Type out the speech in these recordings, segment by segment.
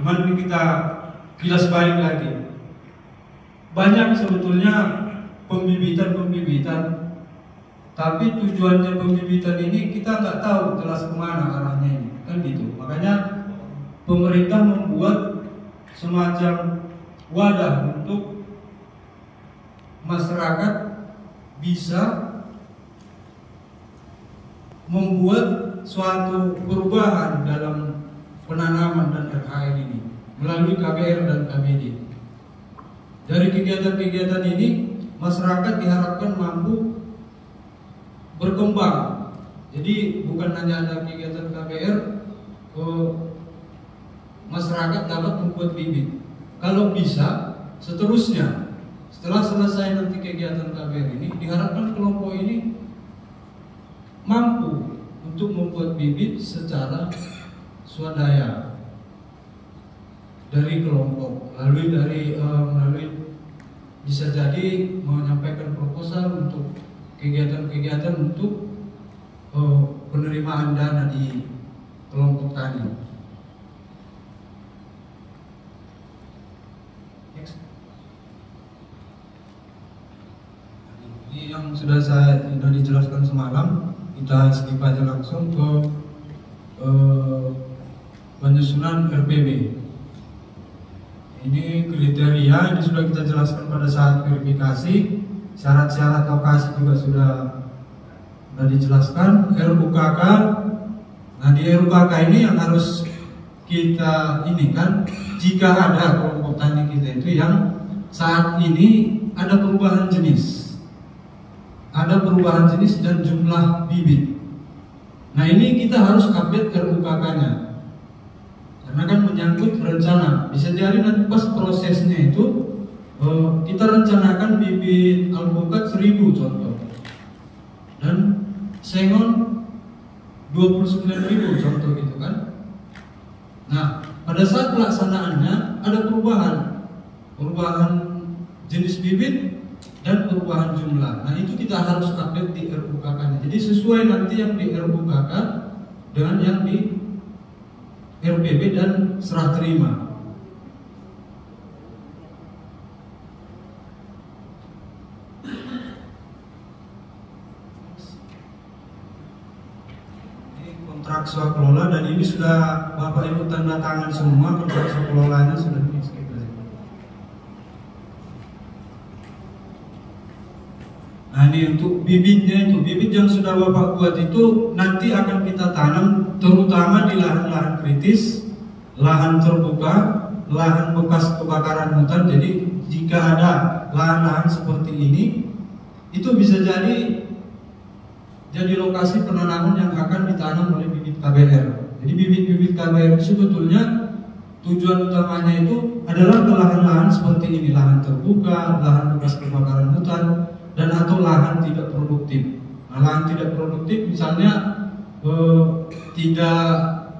Cuman ini kita kilas balik lagi. Banyak sebetulnya pembibitan, tapi tujuannya pembibitan ini kita nggak tahu jelas kemana arahnya ini, kan gitu. Makanya pemerintah membuat semacam wadah untuk masyarakat bisa membuat suatu perubahan dalam penanaman dan RHN ini melalui KBR dan KBD. Dari kegiatan-kegiatan ini masyarakat diharapkan mampu berkembang. Jadi bukan hanya ada kegiatan KBR, masyarakat dapat membuat bibit. Kalau bisa, seterusnya setelah selesai nanti kegiatan KBR ini, diharapkan kelompok ini mampu untuk membuat bibit secara swadaya dari kelompok, melalui bisa jadi menyampaikan proposal untuk kegiatan-kegiatan untuk penerimaan dana di kelompok tani. Ini yang sudah dijelaskan semalam, kita skip aja langsung ke penyusunan RPB. Ini kriteria ini sudah kita jelaskan pada saat verifikasi. Syarat-syarat lokasi juga sudah dijelaskan. RUKK. Nah, di RUKK ini yang harus kita ini kan, jika ada kelompok tani kita itu yang saat ini ada perubahan jenis, dan jumlah bibit. Nah, ini kita harus update RUKK-nya. Karena kan menyangkut rencana. Bisa jadi nanti pas prosesnya itu kita rencanakan bibit alpukat 1000 contoh, dan sengon 29.000 contoh gitu kan. Nah, pada saat pelaksanaannya ada perubahan jenis bibit dan perubahan jumlah. Nah, itu kita harus update di RUKK-nya. Jadi sesuai nanti yang di RUKK dengan yang di RPB dan serah terima. Ini kontrak swakelola, dan ini sudah Bapak Ibu tanda tangan semua kontrak swakelolanya sudah di skip. Nah, ini untuk bibitnya, itu bibit yang sudah Bapak buat itu nanti akan kita tanam terutama di lahan-lahan kritis, lahan terbuka, lahan bekas kebakaran hutan. Jadi jika ada lahan-lahan seperti ini, itu bisa jadi lokasi penanaman yang akan ditanam oleh bibit KBR. Jadi bibit-bibit KBR itu sebetulnya tujuan utamanya itu adalah ke lahan-lahan seperti ini, lahan terbuka, lahan bekas kebakaran hutan, dan atau lahan tidak produktif. Nah, lahan tidak produktif misalnya tidak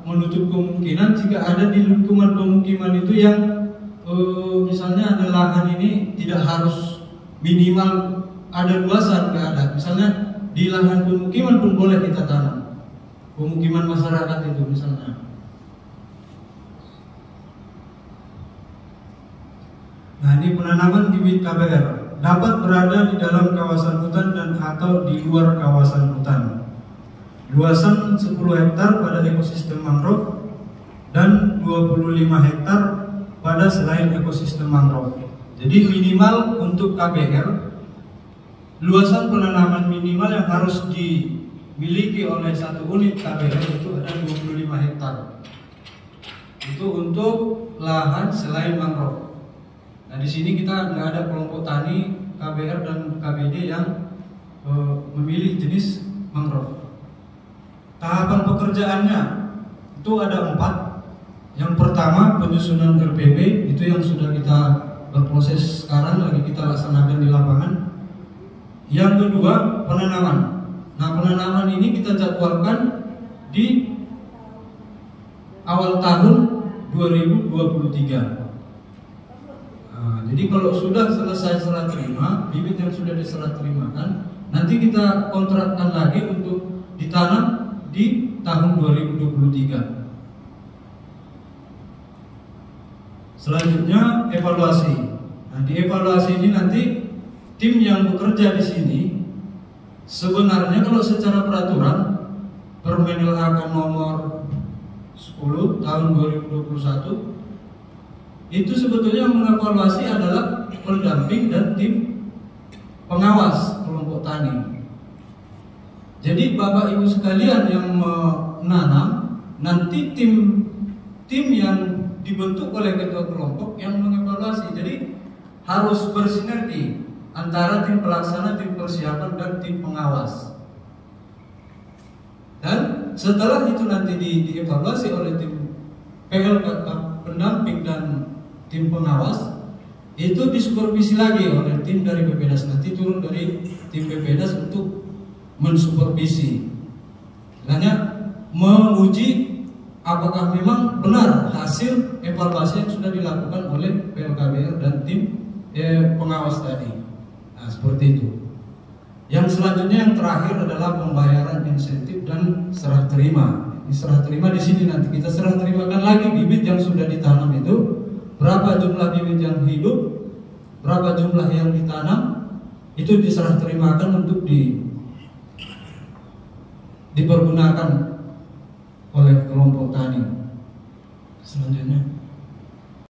menutup kemungkinan jika ada di lingkungan pemukiman itu yang misalnya ada lahan ini tidak harus minimal ada luasan nggak ada. Misalnya di lahan pemukiman pun boleh kita tanam, pemukiman masyarakat itu misalnya. Nah, ini penanaman bibit KBR dapat berada di dalam kawasan hutan dan atau di luar kawasan hutan. Luasan 10 hektar pada ekosistem mangrove dan 25 hektar pada selain ekosistem mangrove. Jadi minimal untuk KBR, luasan penanaman minimal yang harus dimiliki oleh satu unit KBR itu ada 25 hektar. Itu untuk lahan selain mangrove. Nah, di sini kita nggak ada kelompok tani KBR dan KBD yang memilih jenis mangrove. Tahapan pekerjaannya itu ada 4. Yang pertama penyusunan RPB, itu yang sudah kita berproses sekarang, lagi kita laksanakan di lapangan. Yang kedua penanaman. Nah, penanaman ini kita jadwalkan di awal tahun 2023. Jadi kalau sudah selesai serah terima, bibit yang sudah diserah terimakan, nanti kita kontrakkan lagi untuk ditanam di tahun 2023. Selanjutnya evaluasi. Nah, di evaluasi ini nanti tim yang bekerja di sini sebenarnya kalau secara peraturan Permen LHK nomor 10 tahun 2021 itu sebetulnya mengevaluasi adalah pendamping dan tim pengawas kelompok tani. Jadi Bapak Ibu sekalian yang menanam, nanti tim yang dibentuk oleh ketua kelompok yang mengevaluasi. Jadi harus bersinergi antara tim pelaksana, tim persiapan, dan tim pengawas. Dan setelah itu nanti dievaluasi oleh tim PLK, pendamping dan tim pengawas, itu disupervisi lagi oleh tim dari BPDAS. Nanti turun dari tim BPDAS untuk mensupervisi, hanya menguji apakah memang benar hasil evaluasi yang sudah dilakukan oleh PLKBR dan tim pengawas tadi. Nah, seperti itu. Yang selanjutnya yang terakhir adalah pembayaran insentif dan serah terima. Serah terima di sini nanti kita serah terimakan lagi bibit yang sudah ditanam itu, berapa jumlah bibit yang hidup, berapa jumlah yang ditanam, itu diserah terimakan untuk dipergunakan oleh kelompok tani. Selanjutnya